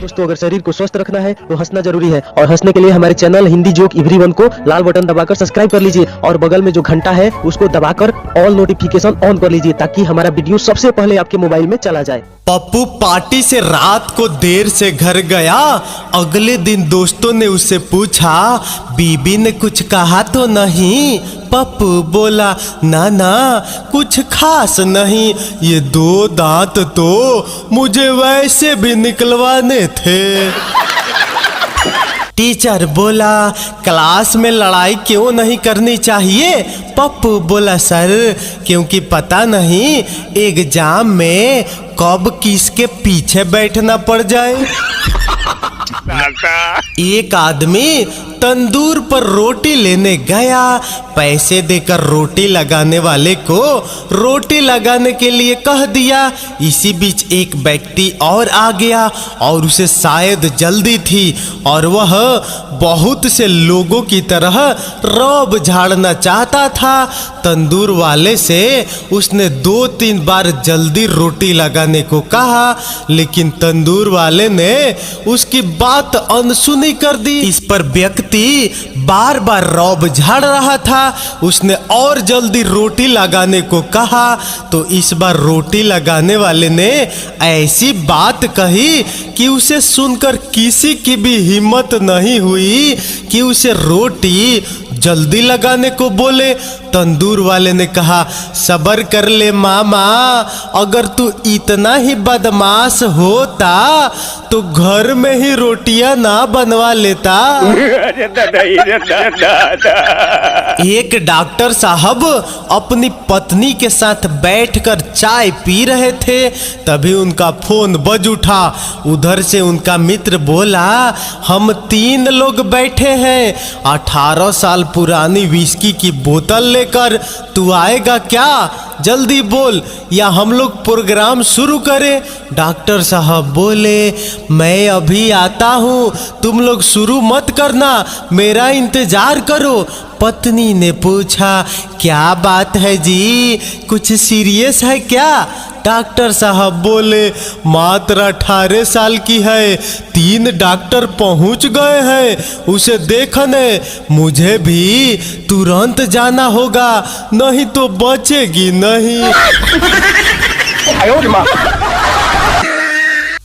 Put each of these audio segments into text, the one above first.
दोस्तों अगर शरीर को स्वस्थ रखना है तो हंसना जरूरी है और हंसने के लिए हमारे चैनल हिंदी जोक एवरीवन को लाल बटन दबाकर सब्सक्राइब कर लीजिए और बगल में जो घंटा है उसको दबाकर ऑल नोटिफिकेशन ऑन कर लीजिए ताकि हमारा वीडियो सबसे पहले आपके मोबाइल में चला जाए। पप्पू पार्टी से रात को देर से घर गया। अगले दिन दोस्तों ने उससे पूछा, बीबी ने कुछ कहा तो नहीं? पप्पू बोला, ना ना कुछ खास नहीं, ये 2 दांत तो मुझे वैसे भी निकलवाने थे। टीचर बोला, क्लास में लड़ाई क्यों नहीं करनी चाहिए? पप्पू बोला, सर क्योंकि पता नहीं एग्जाम में कब किसके पीछे बैठना पड़ जाए। एक आदमी तंदूर पर रोटी लेने गया। पैसे देकर रोटी लगाने वाले को रोटी लगाने के लिए कह दिया। इसी बीच एक व्यक्ति और आ गया और उसे शायद जल्दी थी और वह बहुत से लोगों की तरह रौब झाड़ना चाहता था। तंदूर वाले से उसने 2-3 बार जल्दी रोटी लगाने को कहा, लेकिन तंदूर वाले ने उसकी बात अनसुनी कर दी। इस पर व्यक्ति बार बार रौब झाड़ रहा था। उसने और जल्दी रोटी लगाने को कहा तो इस बार रोटी लगाने वाले ने ऐसी बात कही कि उसे सुनकर किसी की भी हिम्मत नहीं हुई कि उसे रोटी जल्दी लगाने को बोले। तंदूर वाले ने कहा, सब्र कर ले मामा, अगर तू इतना ही बदमाश होता तो घर में ही रोटियां ना बनवा लेता। एक डॉक्टर साहब अपनी पत्नी के साथ बैठकर चाय पी रहे थे, तभी उनका फोन बज उठा। उधर से उनका मित्र बोला, हम 3 लोग बैठे हैं, 18 साल पुरानी विस्की की बोतल लेकर, तू आएगा क्या? जल्दी बोल या हम लोग प्रोग्राम शुरू करें। डॉक्टर साहब बोले, मैं अभी आता हूँ, तुम लोग शुरू मत करना, मेरा इंतजार करो। पत्नी ने पूछा, क्या बात है जी, कुछ सीरियस है क्या? डॉक्टर साहब बोले, मात्र 18 साल की है, 3 डॉक्टर पहुंच गए हैं उसे देखने, मुझे भी तुरंत जाना होगा नहीं तो बचेगी नहीं।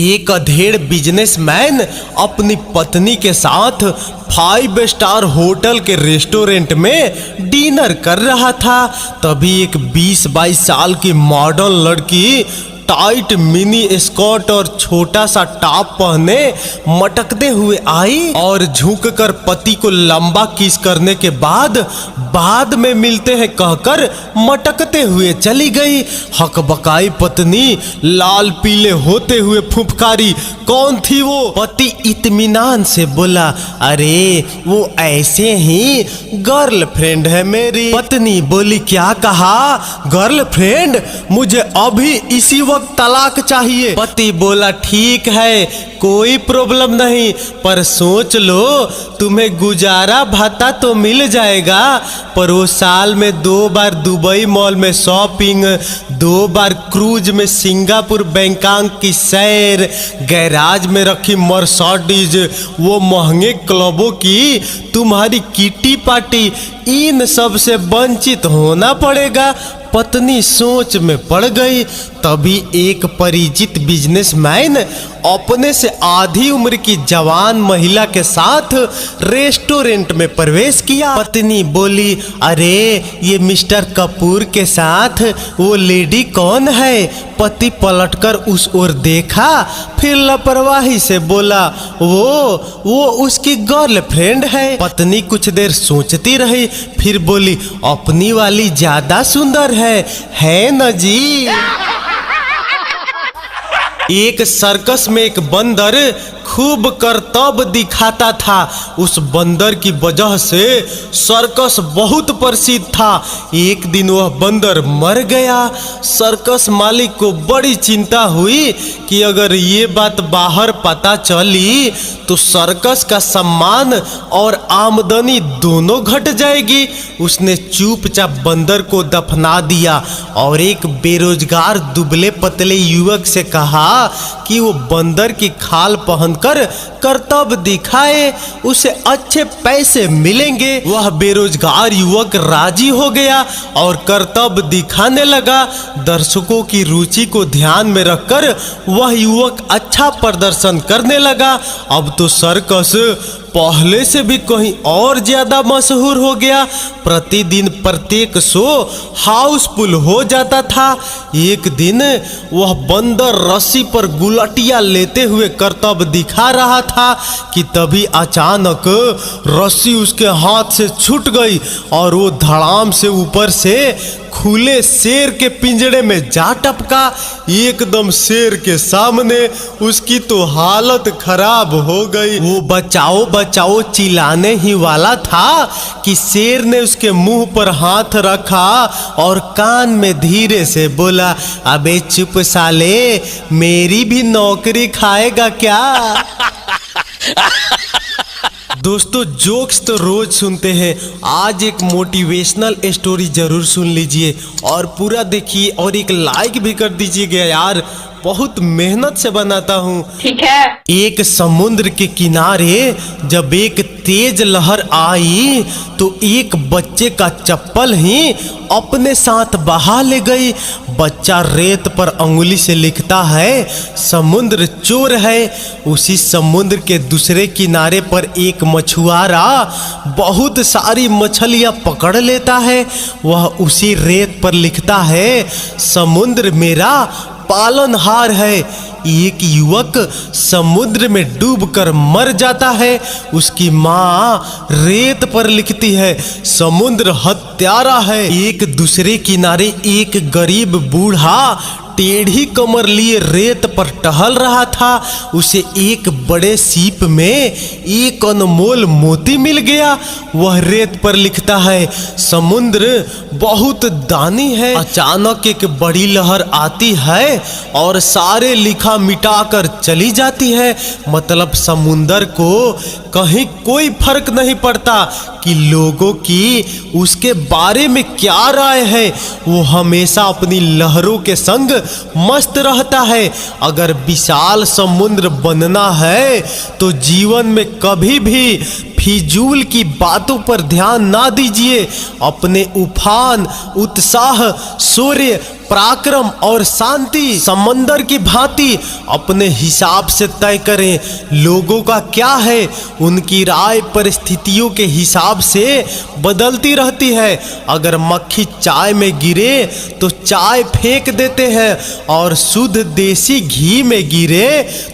एक अधेड़ बिजनेसमैन अपनी पत्नी के साथ 5 स्टार होटल के रेस्टोरेंट में डिनर कर रहा था। तभी एक 20-22 साल की मॉडर्न लड़की टाइट मिनी स्कर्ट और छोटा सा टॉप पहने मटकते हुए आई और झुककर पति को लंबा किस करने के बाद में मिलते हैं कहकर मटकते हुए चली गई। हकबकाई पत्नी लाल पीले होते हुए फुफकारी, कौन थी वो? पति इत्मीनान से बोला, अरे वो ऐसे ही गर्लफ्रेंड है मेरी। पत्नी बोली, क्या कहा? गर्लफ्रेंड? मुझे अभी इसी वक्त तलाक चाहिए। पति बोला, ठीक है कोई प्रॉब्लम नहीं, पर सोच लो तुम्हें गुजारा भत्ता तो मिल जाएगा, पर वो साल में 2 बार दुबई मॉल में शॉपिंग, 2 बार क्रूज में सिंगापुर बैंकॉक की सैर, गैराज में रखी मर्सिडीज, वो महंगे क्लबों की तुम्हारी किटी पार्टी, इन सब से वंचित होना पड़ेगा। पत्नी सोच में पड़ गई। तभी एक परिचित बिजनेसमैन अपने से आधी उम्र की जवान महिला के साथ रेस्टोरेंट में प्रवेश किया। पत्नी बोली, अरे ये मिस्टर कपूर के साथ वो लेडी कौन है? पति पलटकर उस ओर देखा, फिर लापरवाही से बोला, वो उसकी गर्लफ्रेंड है। पत्नी कुछ देर सोचती रही, फिर बोली, अपनी वाली ज्यादा सुंदर है न जी? एक सर्कस में एक बंदर खूब करतब दिखाता था। उस बंदर की वजह से सर्कस बहुत प्रसिद्ध था। एक दिन वह बंदर मर गया। सर्कस मालिक को बड़ी चिंता हुई कि अगर ये बात बाहर पता चली तो सर्कस का सम्मान और आमदनी दोनों घट जाएगी। उसने चुपचाप बंदर को दफना दिया और एक बेरोजगार दुबले पतले युवक से कहा कि वो बंदर की खाल पहन होकर कर्तव्य दिखाए, उसे अच्छे पैसे मिलेंगे। वह बेरोजगार युवक राजी हो गया और कर्तव्य दिखाने लगा। दर्शकों की रुचि को ध्यान में रखकर वह युवक अच्छा प्रदर्शन करने लगा। अब तो सर्कस पहले से भी कहीं और ज्यादा मशहूर हो गया। प्रतिदिन प्रत्येक शो हाउसफुल हो जाता था। एक दिन वह बंदर रस्सी पर गुलटिया लेते हुए कर्तव्य दिखा रहा था कि तभी अचानक रस्सी उसके हाथ से छूट गई और वो धड़ाम से ऊपर से खुले शेर के पिंजड़े में जा टपका। एकदम शेर के सामने उसकी तो हालत खराब हो गई। वो बचाओ बचाओ चिल्लाने ही वाला था कि शेर ने उसके मुंह पर हाथ रखा और कान में धीरे से बोला, अबे चुप साले, मेरी भी नौकरी खाएगा क्या? दोस्तों, जोक्स तो रोज सुनते हैं, आज एक मोटिवेशनल स्टोरी जरूर सुन लीजिए और पूरा देखिए और एक लाइक भी कर दीजिएगा यार, बहुत मेहनत से बनाता हूँ। ठीक है। एक समुद्र के किनारे जब एक तेज लहर आई तो एक बच्चे का चप्पल ही अपने साथ बहा ले गई। बच्चा रेत पर अंगुली से लिखता है, समुद्र चोर है। उसी समुद्र के दूसरे किनारे पर एक मछुआरा बहुत सारी मछलियां पकड़ लेता है। वह उसी रेत पर लिखता है, समुद्र मेरा पालनहार है। एक युवक समुद्र में डूबकर मर जाता है। उसकी माँ रेत पर लिखती है, समुद्र हत्यारा है। एक दूसरे किनारे एक गरीब बूढ़ा टेढ़ी कमर लिए रेत पर टहल रहा था। उसे एक बड़े सीप में एक अनमोल मोती मिल गया। वह रेत पर लिखता है, समुद्र बहुत दानी है। अचानक एक बड़ी लहर आती है और सारे लिखा मिटाकर चली जाती है। मतलब समुंदर को कहीं कोई फर्क नहीं पड़ता कि लोगों की उसके बारे में क्या राय है। वो हमेशा अपनी लहरों के संग मस्त रहता है। अगर विशाल समुद्र बनना है तो जीवन में कभी भी फिजूल की बातों पर ध्यान ना दीजिए। अपने उफान, उत्साह, शौर्य, पराक्रम और शांति समंदर की भांति अपने हिसाब से तय करें। लोगों का क्या है, उनकी राय परिस्थितियों के हिसाब से बदलती रहती है। अगर मक्खी चाय में गिरे तो चाय फेंक देते हैं और शुद्ध देसी घी में गिरे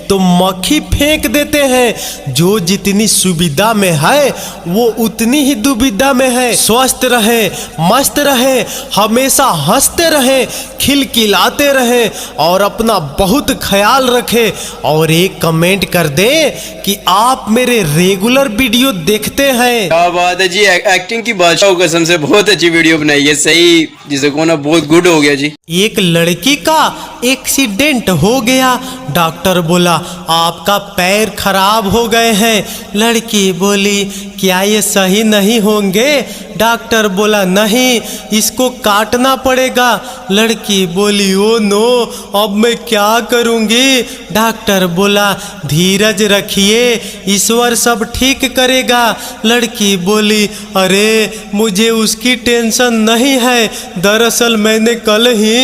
तो मक्खी फेंक देते हैं। जो जितनी सुविधा में है वो उतनी ही दुविधा में है। स्वस्थ रहे, मस्त रहे, हमेशा हंसते रहे, खिलखिलाते रहे और अपना बहुत ख्याल रखे। और एक कमेंट कर दें कि आप मेरे रेगुलर वीडियो देखते हैं। क्या बात है जी, एक्टिंग की बादशाह कसम से बहुत अच्छी वीडियो बनाई है। सही जिसे को ना बहुत गुड हो गया जी। एक लड़की का एक्सीडेंट हो गया। डॉक्टर बोला, आपका पैर खराब हो गए हैं। लड़की बोली, क्या ये सही नहीं होंगे? डॉक्टर बोला, नहीं, इसको काटना पड़ेगा। लड़की बोली, ओ नो, अब मैं क्या करूंगी? डॉक्टर बोला, धीरज रखिए, ईश्वर सब ठीक करेगा। लड़की बोली, अरे मुझे उसकी टेंशन नहीं है। दरअसल मैंने कल ही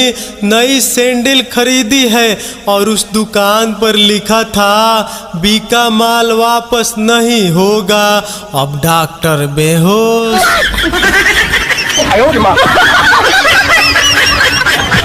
नई सैंडल खरीदी है और उस दुकान पर लिखा था बिका माल वापस नहीं होगा। अब डॉक्टर बेहोश।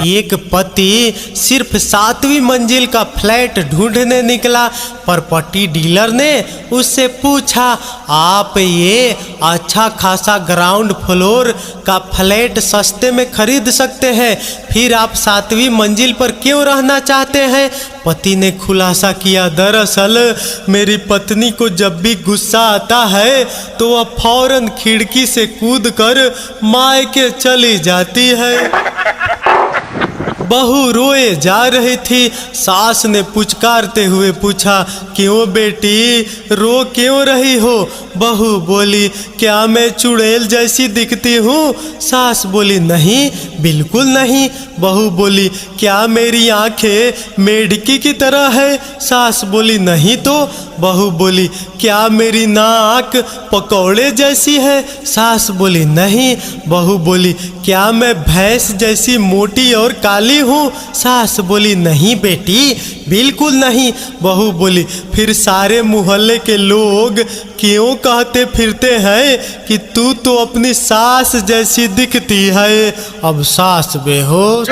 एक पति सिर्फ 7वीं मंजिल का फ्लैट ढूंढने निकला। प्रॉपर्टी डीलर ने उससे पूछा, आप ये अच्छा खासा ग्राउंड फ्लोर का फ्लैट सस्ते में खरीद सकते हैं, फिर आप 7वीं मंजिल पर क्यों रहना चाहते हैं? पति ने खुलासा किया, दरअसल मेरी पत्नी को जब भी गुस्सा आता है तो वह फौरन खिड़की से कूदकर मायके चली जाती है। बहू रोए जा रही थी। सास ने पुचकारते हुए पूछा, क्यों बेटी, रो क्यों रही हो? बहू बोली, क्या मैं चुड़ैल जैसी दिखती हूँ? सास बोली, नहीं, बिल्कुल नहीं। बहू बोली, क्या मेरी आंखें मेढकी की तरह है? सास बोली, नहीं तो। बहू बोली क्या मेरी नाक पकौड़े जैसी है? सास बोली नहीं। बहू बोली क्या मैं भैंस जैसी मोटी और काली हूँ? सास बोली नहीं बेटी, बिल्कुल नहीं। बहू बोली फिर सारे मोहल्ले के लोग क्यों कहते फिरते हैं कि तू तो अपनी सास जैसी दिखती है? अब सास बेहोश।